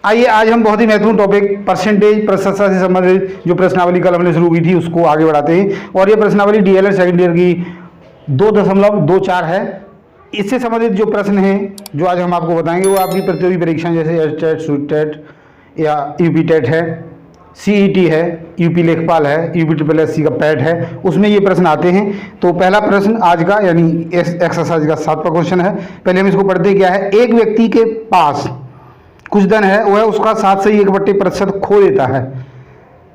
आइए आज हम बहुत ही महत्वपूर्ण टॉपिक परसेंटेज प्रतिशतता से संबंधित जो प्रश्नावली कल हमने शुरू की थी उसको आगे बढ़ाते हैं। और ये प्रश्नावली डीएलएड सेकंड ईयर की 2.24 है। इससे संबंधित जो प्रश्न हैं जो आज हम आपको बताएंगे वो आपकी प्रतियोगी परीक्षा जैसे एचटेट, स्वीटेट या यूपी टेट है, सीईटी है, यूपी लेखपाल है, यूपी ट्रिपल एससी का पैट है, उसमें ये प्रश्न आते हैं। तो पहला प्रश्न आज का यानी एक्सरसाइज का 7वां क्वेश्चन है। पहले हम इसको पढ़ते क्या है। एक व्यक्ति के पास कुछ धन है, वह उसका 7 से 1/प्रतिशत खो देता है,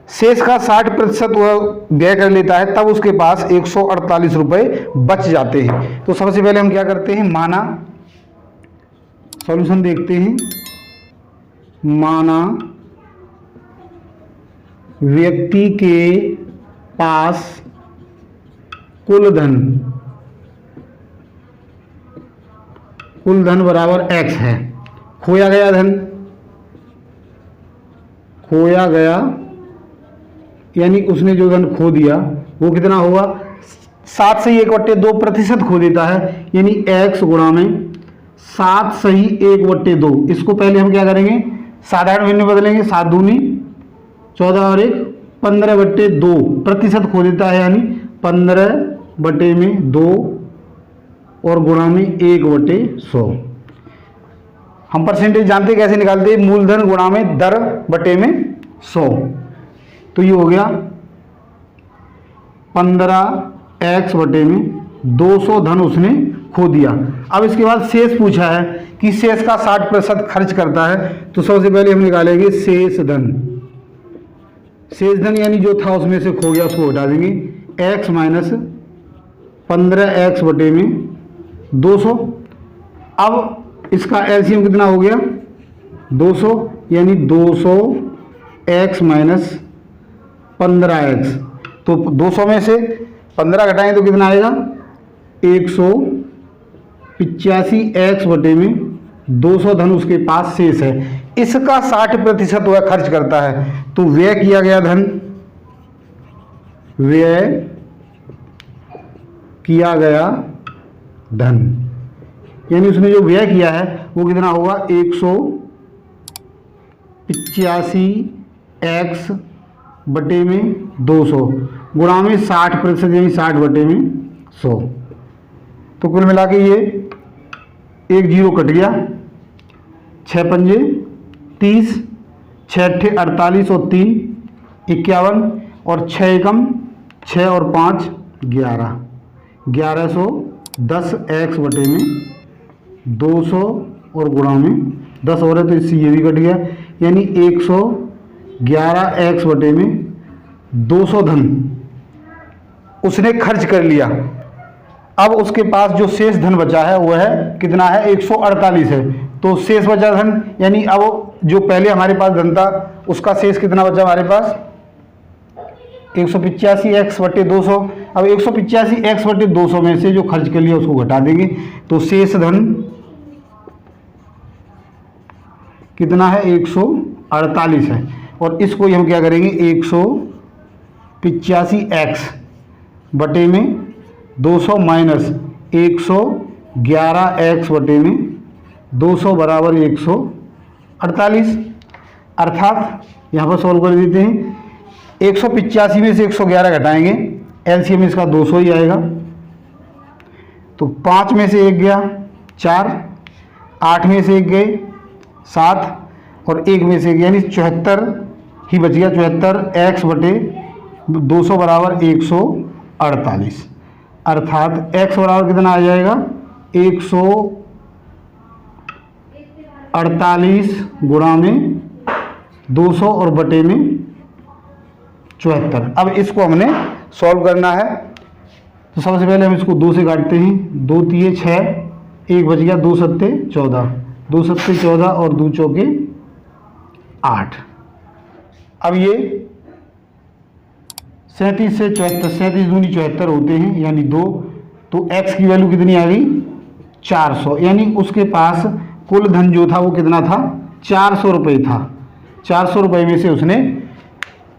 शेष का 60% वह व्यय कर लेता है, तब उसके पास 148 रुपये बच जाते हैं। तो सबसे पहले हम क्या करते हैं, माना सॉल्यूशन देखते हैं। माना व्यक्ति के पास कुल धन बराबर x है। खोया गया यानी उसने जो धन खो दिया वो कितना होगा, 7 से 1/2% खो देता है, यानी x गुणा में 7 सही 1/2। इसको पहले हम क्या करेंगे, साधारण भिन्न में बदलेंगे। 7 दूनी 14 और 1 15/2 प्रतिशत खो देता है, यानी 15/2 और गुणा में 1/100। हम परसेंटेज जानते कैसे निकालते हैं, मूलधन गुणा में दर बटे में 100। तो ये हो गया 15x बटे में 200 धन उसने खो दिया। अब इसके बाद शेष पूछा है कि शेष का 60% खर्च करता है। तो सबसे पहले हम निकालेंगे शेष धन यानी जो था उसमें से खो गया उसको हटा देंगे। x माइनस 15x बटे में 200। अब इसका एलसीएम कितना हो गया, 200, यानी 200x माइनस 15x। तो 200 में से 15 घटाएं तो कितना आएगा, 185x बटे में 200 धन उसके पास शेष है। इसका 60% वह खर्च करता है। तो व्यय किया गया धन यानी उसने जो व्यय किया है वो कितना होगा, 185x बटे में 200 गुणा में 60% यानी 60 बटे में 100। तो कुल मिला के ये 1 0 कट गया, 6 पंजे 30, 6 अट्ठे 48 और 3 51 और 6 एकम 6 और 5 11, 1110x बटे में 200 और गुणा में 10 और है तो इससे ये भी कट गया, यानी 111x बटे में 200 धन उसने खर्च कर लिया। अब उसके पास जो शेष धन बचा है वह है कितना है, 148 है। तो शेष बचा धन यानी अब जो पहले हमारे पास धन था उसका शेष कितना बचा हमारे पास, 185x बटे 200। अब 185x बटे 200 में से जो खर्च कर लिया उसको घटा देंगे। तो शेष धन कितना है, 148 है। और इसको हम क्या करेंगे, 185x बटे में 200 माइनस 111x बटे में 200 बराबर 148। अर्थात यहाँ पर सॉल्व कर देते हैं। 185 में से 111 घटाएंगे, एलसीएम इसका 200 ही आएगा। तो 5 में से 1 गया 4, 8 में से 1 गए 7 और 1 में से 1 यानी 74 ही बच गया। 74x बटे 200 बराबर 148। अर्थात x बराबर कितना आ जाएगा, 148 गुणा में 200 और बटे में 74। अब इसको हमने सॉल्व करना है। तो सबसे पहले हम इसको 2 से काटते हैं। 2 3 6, 1 बच गया, 2 7 14, 2 7 14 और 2 चौके 8। अब ये 37 से 74, 37 दूनी 74 होते हैं यानी 2। तो x की वैल्यू कितनी आ गई, 400। यानी उसके पास कुल धन जो था वो कितना था, 400 रुपये था। 400 रुपये में से उसने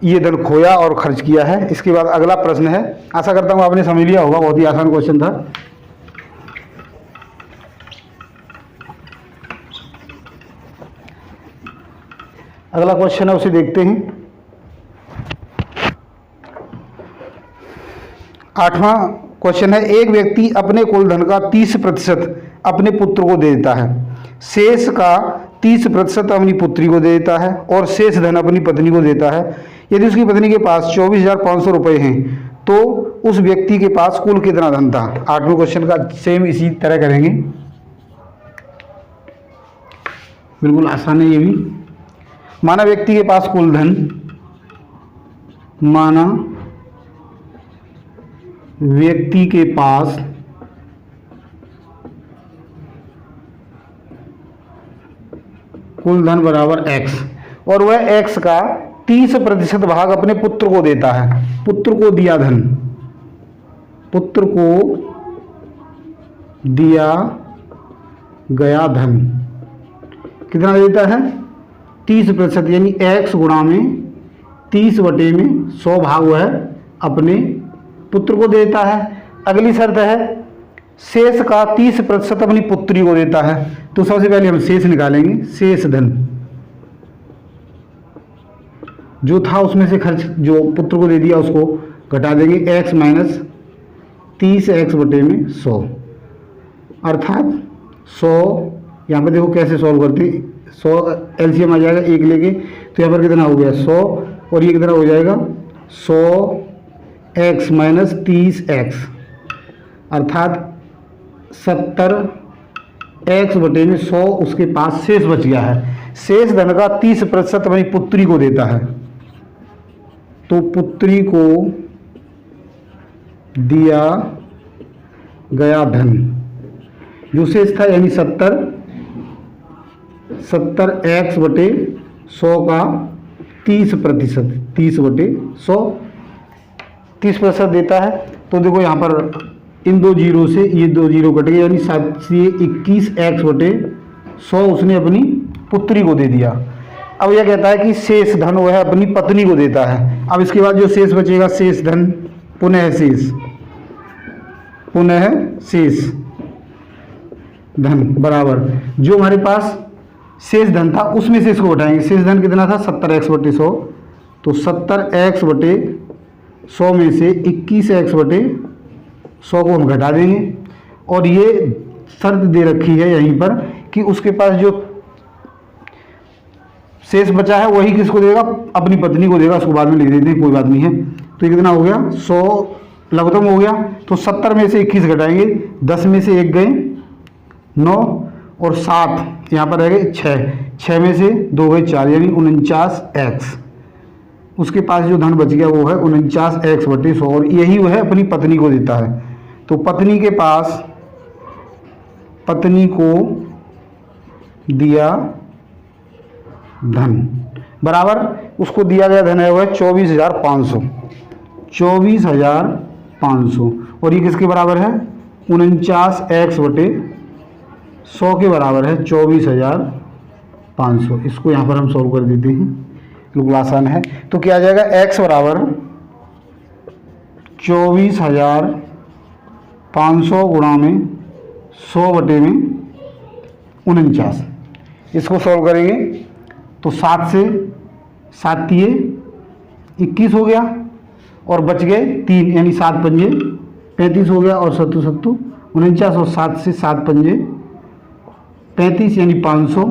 ये धन खोया और खर्च किया है। इसके बाद अगला प्रश्न है, आशा करता हूँ आपने समझ लिया होगा, बहुत ही आसान क्वेश्चन था। अगला क्वेश्चन है उसे देखते हैं। 8वां क्वेश्चन है, एक व्यक्ति अपने कुल धन का 30% अपने पुत्र को दे देता है, शेष का 30% अपनी पुत्री को दे देता है और शेष धन अपनी पत्नी को देता है। यदि उसकी पत्नी के पास 24,500 रुपये हैं तो उस व्यक्ति के पास कुल कितना धन था। 8वें क्वेश्चन का सेम इसी तरह करेंगे, बिल्कुल आसान है ये भी। माना व्यक्ति के पास कुल धन, माना व्यक्ति के पास कुल धन बराबर x और वह x का 30% भाग अपने पुत्र को देता है। पुत्र को दिया धन, पुत्र को दिया गया धन कितना देता है 30%, यानी x गुणा में 30/100 भाग वह अपने पुत्र को देता है। अगली शर्त है शेष का 30% अपनी पुत्री को देता है। तो सबसे पहले हम शेष निकालेंगे, शेष धन जो था उसमें से खर्च जो पुत्र को दे दिया उसको घटा देंगे, x माइनस 30x/100 अर्थात 100। यहाँ पे देखो कैसे सॉल्व करते, 100 एलसीएम आ जाएगा 1 लेके, तो यहाँ पर कितना हो गया 100 और ये कितना हो जाएगा 100x माइनस 30x अर्थात 70x/100 उसके पास शेष बच गया है। शेष धन का 30% अपनी पुत्री को देता है, तो पुत्री को दिया गया धन जो शेष था यानी 70x/100 का 30%, 30/100 30% देता है। तो देखो यहाँ पर इन दो जीरो से ये दो जीरो कट गए, यानी 721x/100 उसने अपनी पुत्री को दे दिया। अब यह कहता है कि शेष धन वह अपनी पत्नी को देता है। अब इसके बाद जो शेष बचेगा, शेष धन पुनः शेष धन बराबर जो हमारे पास शेष धन था उसमें से इसको घटाएंगे। शेष धन कितना था 70x/100, तो 70x/100 में से 21x/100 को हम घटा देंगे और ये शर्त दे रखी है यहीं पर कि उसके पास जो शेष बचा है वही किसको देगा, अपनी पत्नी को देगा। उसको बाद में लिख देते हैं, कोई बात नहीं है। तो ये कितना हो गया 100 लघुत्तम हो गया, तो 70 में से 21 घटाएंगे, 10 में से 1 गए 9 और 7 यहाँ पर रह गए 6 में से 2 गए 4 यानी 49x। उसके पास जो धन बच गया वो है 49x/100 और यही वह अपनी पत्नी को देता है। तो पत्नी के पास पत्नी को दिया धन बराबर उसको दिया गया धन है वह 24,500 और ये किसके बराबर है 49x/100 के बराबर है 24,500। इसको यहाँ पर हम सॉल्व कर देते हैं, बिल्कुल आसान है। तो क्या आ जाएगा x बराबर 24,500 गुणा में 100/49। इसको सॉल्व करेंगे तो 7 से 7 तिये 21 हो गया और बच गए 3 यानी 7 पंजे 35 हो गया और 7 7 49 और 7 से 7 पंजे 35 यानी 500।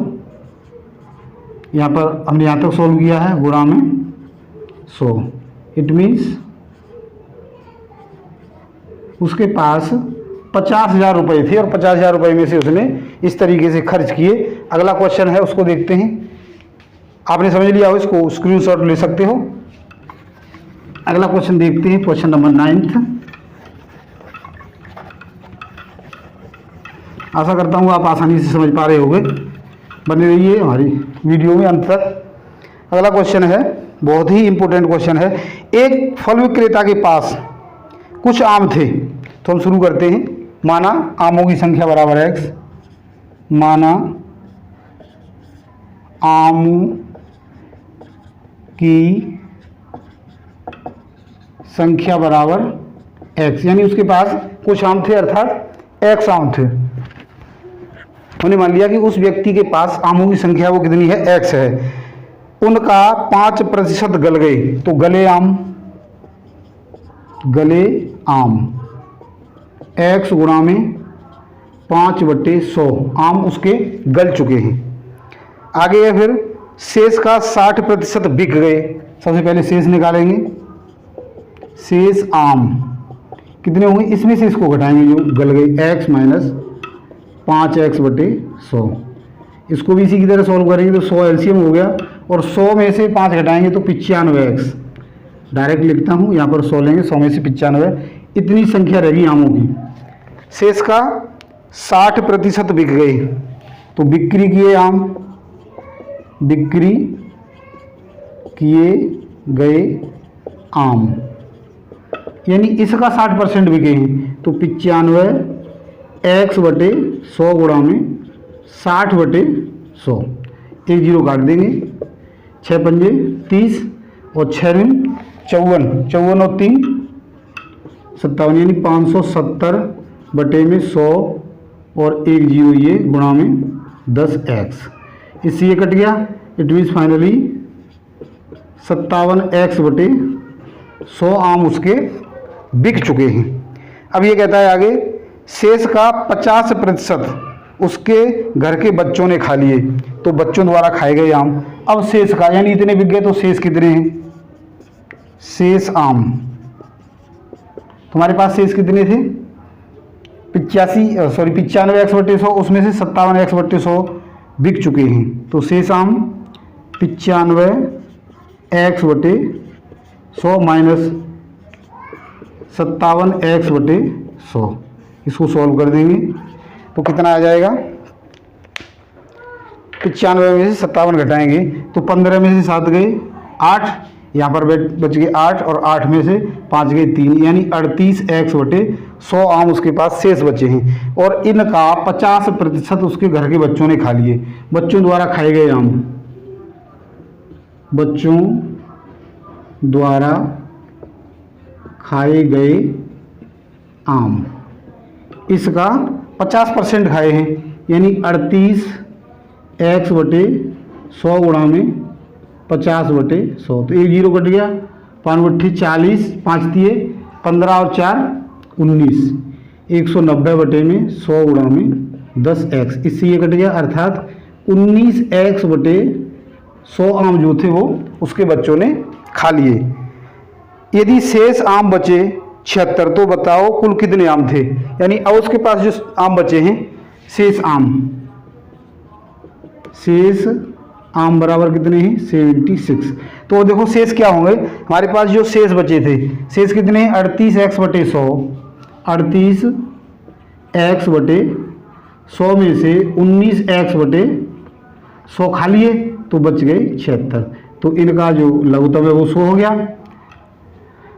यहाँ पर हमने यहाँ तक सॉल्व किया है गुणा में 100। इट मीन्स उसके पास 50,000 रुपये थे और 50,000 रुपये में से उसने इस तरीके से खर्च किए। अगला क्वेश्चन है उसको देखते हैं। आपने समझ लिया हो, इसको स्क्रीनशॉट ले सकते हो। अगला क्वेश्चन देखते हैं, क्वेश्चन नंबर 9। आशा करता हूँ आप आसानी से समझ पा रहे होंगे, बने रहिए हमारी वीडियो में अंत तक। अगला क्वेश्चन है, बहुत ही इंपॉर्टेंट क्वेश्चन है। एक फल विक्रेता के पास कुछ आम थे, तो हम शुरू करते हैं। माना आमों की संख्या बराबर है x, माना आमों की संख्या बराबर x, यानी उसके पास कुछ आम थे अर्थात x आम थे। उन्हें मान लिया कि उस व्यक्ति के पास आमों की संख्या वो कितनी है x है। उनका 5% गल गए, तो गले आम x गुणा में 5/100 आम उसके गल चुके हैं। आगे है फिर शेष का 60% बिक गए। सबसे पहले शेष निकालेंगे, शेष आम कितने होंगे, इसमें से इसको घटाएंगे जो गल गए, x माइनस 5x/100। इसको भी इसी की तरह सॉल्व करेंगे तो 100 एलसीएम हो गया, और 100 में से 5 घटाएंगे तो 95x। डायरेक्ट लिखता हूँ, यहाँ पर 100 लेंगे, 100 में से 95, इतनी संख्या रहेगी आमों की। शेष का 60% बिक गए, तो बिक्री किए आम, बिक्री किए गए आम, यानी इसका 60% बिके हैं, तो 95x/100 गुणा में 60/100। एक जीरो काट देंगे, 6 पंजे 30 और 6 दूनी 54, 54 और 3 57, यानी 570/100 और एक जीरो ये गुणा में 10x। इससे ये कट गया, इट मीन्स फाइनली 57x/100 आम उसके बिक चुके हैं। अब ये कहता है आगे, शेष का 50% उसके घर के बच्चों ने खा लिए, तो बच्चों द्वारा खाए गए आम। अब शेष का, यानी इतने बिक गए तो शेष कितने हैं, शेष आम तुम्हारे पास शेष कितने थे, 95x/100, उसमें से 57x/100 बिक चुके हैं, तो शेष आम 95x/100 माइनस 57x/100। इसको सॉल्व कर देंगे तो कितना आ जाएगा, 95 में से 57 घटाएंगे तो 15 में से 7 गए 8, यहाँ पर बच गए 8 और 8 में से 5 गए 3, यानी 38x/100 आम उसके पास शेष बचे हैं। और इनका 50% उसके घर के बच्चों ने खा लिए, बच्चों द्वारा खाए गए आम, बच्चों द्वारा खाए गए आम, इसका 50% खाए हैं, यानी 38x/100 गुणा में 50/100, तो एक जीरो कट गया, 5 40, 5 दिए 15 और 4 19, 190/100 गुणा में 10x। इससे ये कट गया, अर्थात 19x/100 आम जो थे वो उसके बच्चों ने खा लिए। यदि शेष आम बचे 76, तो बताओ कुल कितने आम थे, यानी अब उसके पास जो आम बचे हैं, शेष आम बराबर कितने हैं, 76। तो देखो शेष क्या होंगे, हमारे पास जो शेष बचे थे, शेष कितने हैं, 38x/100, 38x/100 में से 19x/100 खा लिए, तो बच गए 76। तो इनका जो लघुत्तम है वो 100 हो गया।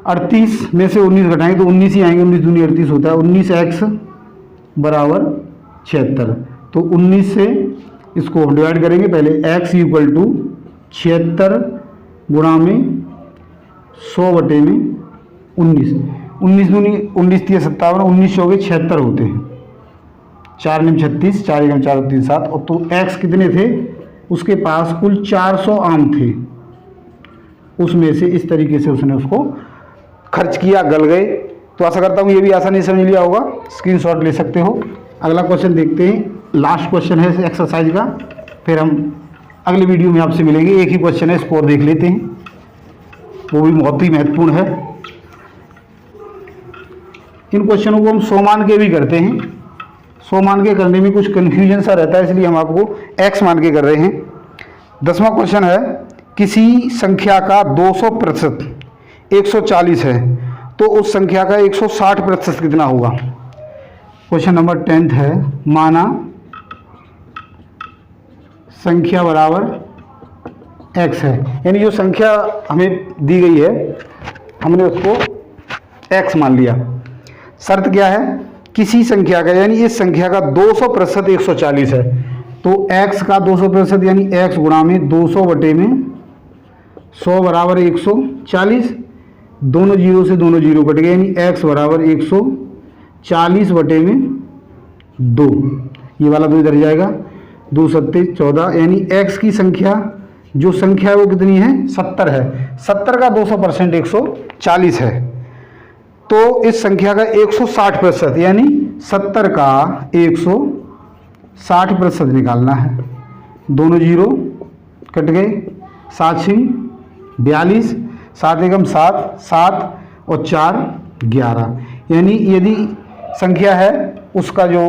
38 में से 19 घटाएंगे तो 19 ही आएंगे, 19 दूनी 38 होता है, 19x बराबर 76। तो 19 से इसको डिवाइड करेंगे, पहले x = 76 गुणा में 100/19, 19 दूनी 19 3 57, 19 हो गए 76 होते हैं, 4 9 36, 4 1 4 3 7। और तो x कितने थे, उसके पास कुल 400 आम थे, उसमें से इस तरीके से उसने उसको खर्च किया, गल गए। तो आशा करता हूँ ये भी आसानी से समझ लिया होगा, स्क्रीनशॉट ले सकते हो। अगला क्वेश्चन देखते हैं, लास्ट क्वेश्चन है इस एक्सरसाइज का, फिर हम अगले वीडियो में आपसे मिलेंगे। एक ही क्वेश्चन है, इसको और देख लेते हैं, वो भी बहुत ही महत्वपूर्ण है। इन क्वेश्चनों को हम 100 मान के भी करते हैं, 100 मान के करने में कुछ कन्फ्यूजन सा रहता है, इसलिए हम आपको x मान के कर रहे हैं। 10वां क्वेश्चन है, किसी संख्या का 200% 140 है, तो उस संख्या का 160% कितना होगा। क्वेश्चन नंबर 10 है, माना संख्या बराबर x है, यानी जो संख्या हमें दी गई है हमने उसको x मान लिया। शर्त क्या है, किसी संख्या का, यानी इस संख्या का 200% 140 है, तो x का 200% यानी x गुणा में 200/100 बराबर 140, दोनों जीरो से दोनों जीरो कट गए, यानी x बराबर 140/2, ये वाला 2 इधर जाएगा, 2 7 14, यानी x की संख्या जो संख्या है वो कितनी है 70 है। 70 का 200% 140 है। तो इस संख्या का 160% यानी 70 का 160% निकालना है। दोनों जीरो कट गए, 7 छिंग 42, 7 एकम 7, 7 और 4 11। यानी यदि संख्या है उसका जो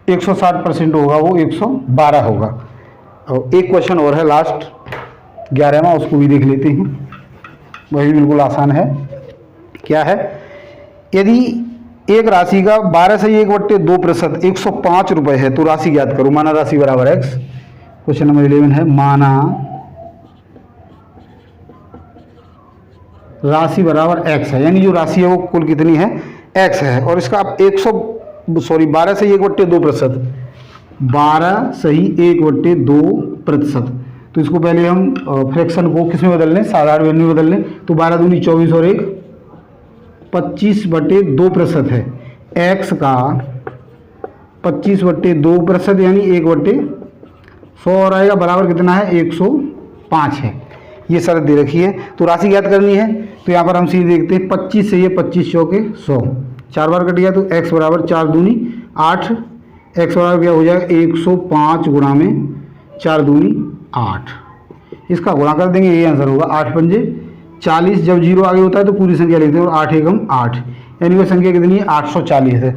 160% होगा वो 112 होगा। और एक क्वेश्चन और है लास्ट 11वां, उसको भी देख लेते हैं, वही बिल्कुल आसान है। क्या है, यदि एक राशि का 12 से 1/2% 105 रुपये है तो राशि ज्ञात करो। माना राशि बराबर x। क्वेश्चन नंबर 11 है, माना राशि बराबर x है, यानी जो राशि है वो कुल कितनी है x है। और इसका आप 12 से 1/2%, 12 सही 1/2%। तो इसको पहले हम फ्रैक्शन को किस में बदल लें, साधारण में बदल लें। तो 12 दूनी 24 और 1 25/2% है। x का 25/2% यानी 1/100 और आएगा, बराबर कितना है 105 है। ये शर्त दे रखी है। तो राशि ज्ञात करनी है तो यहाँ पर हम सीधे देखते हैं 25 से ये 25 चौके 100, 4 बार कट गया तो x बराबर 4 दूनी 8, x बराबर क्या हो जाएगा 105 गुणा में 4 दूनी 8। इसका गुणा कर देंगे, ये आंसर होगा 8 पंजे 40। जब जीरो आगे होता है तो पूरी संख्या लिखते हैं और 8 एकम 8, यानी वह संख्या कितनी है 840 है।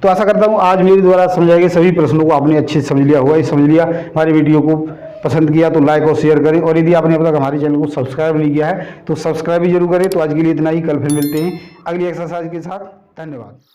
तो आशा करता हूँ आज मेरे द्वारा समझाए गए सभी प्रश्नों को आपने अच्छे से समझ लिया होगा। ये समझ लिया, हमारी वीडियो को पसंद किया तो लाइक और शेयर करें, और यदि आपने अब तक हमारे चैनल को सब्सक्राइब नहीं किया है तो सब्सक्राइब भी जरूर करें। तो आज के लिए इतना ही, कल फिर मिलते हैं अगली एक्सरसाइज के साथ। धन्यवाद।